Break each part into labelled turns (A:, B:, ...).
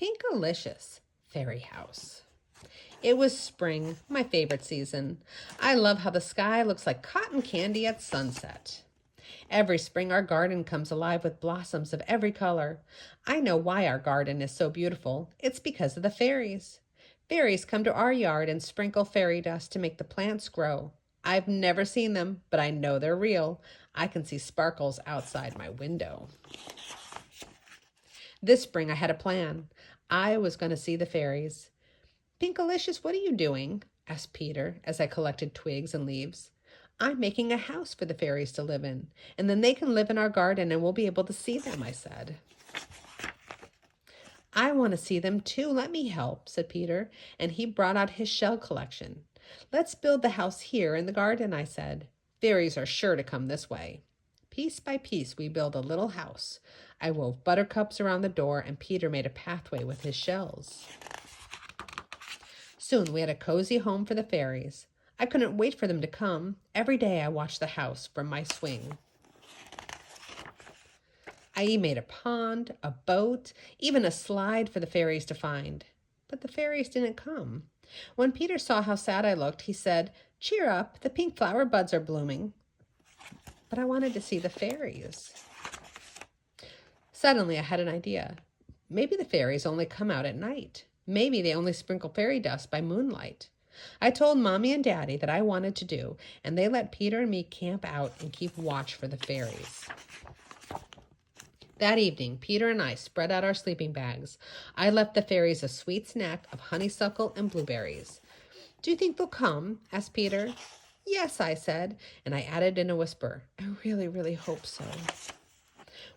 A: Pinkalicious Fairy House. It was spring, my favorite season. I love how the sky looks like cotton candy at sunset. Every spring our garden comes alive with blossoms of every color. I know why our garden is so beautiful. It's because of the fairies. Fairies come to our yard and sprinkle fairy dust to make the plants grow. I've never seen them, but I know they're real. I can see sparkles outside my window. This spring I had a plan. I was going to see the fairies. Pinkalicious, what are you doing? Asked Peter as I collected twigs and leaves. I'm making a house for the fairies to live in, and then they can live in our garden and we'll be able to see them, I said. I want to see them too. Let me help, said Peter, and he brought out his shell collection. Let's build the house here in the garden, I said. Fairies are sure to come this way. Piece by piece, we built a little house. I wove buttercups around the door, and Peter made a pathway with his shells. Soon we had a cozy home for the fairies. I couldn't wait for them to come. Every day I watched the house from my swing. I made a pond, a boat, even a slide for the fairies to find. But the fairies didn't come. When Peter saw how sad I looked, he said, "Cheer up, the pink flower buds are blooming." But I wanted to see the fairies. Suddenly I had an idea. Maybe the fairies only come out at night. Maybe they only sprinkle fairy dust by moonlight. I told Mommy and Daddy that I wanted to do, and they let Peter and me camp out and keep watch for the fairies. That evening, Peter and I spread out our sleeping bags. I left the fairies a sweet snack of honeysuckle and blueberries. "Do you think they'll come?" asked Peter. "Yes," I said, and I added in a whisper, "I really, really hope so."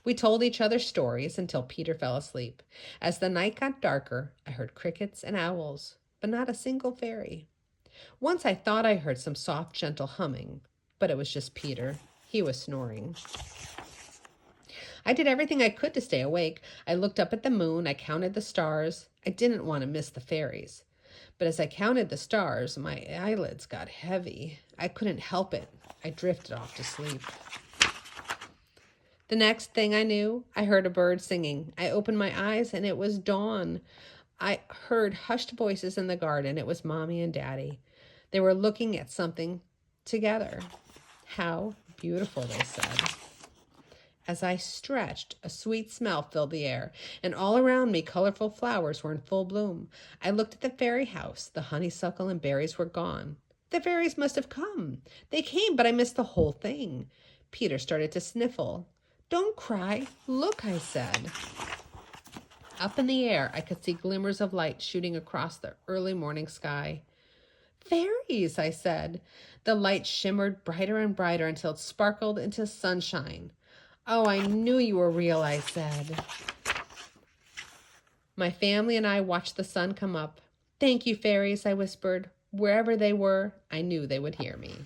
A: We told each other stories until Peter fell asleep. As the night got darker, I heard crickets and owls, but not a single fairy. Once I thought I heard some soft, gentle humming, but it was just Peter. He was snoring. I did everything I could to stay awake. I looked up at the moon. I counted the stars. I didn't want to miss the fairies. But as I counted the stars, my eyelids got heavy. I couldn't help it. I drifted off to sleep. The next thing I knew, I heard a bird singing. I opened my eyes and it was dawn. I heard hushed voices in the garden. It was Mommy and Daddy. They were looking at something together. How beautiful, they said. As I stretched, a sweet smell filled the air, and all around me colorful flowers were in full bloom. I looked at the fairy house. The honeysuckle and berries were gone. The fairies must have come. They came, but I missed the whole thing. Peter started to sniffle. "Don't cry. Look," I said. Up in the air, I could see glimmers of light shooting across the early morning sky. "Fairies," I said. The light shimmered brighter and brighter until it sparkled into sunshine. "Oh, I knew you were real," I said. My family and I watched the sun come up. "Thank you, fairies," I whispered. Wherever they were, I knew they would hear me.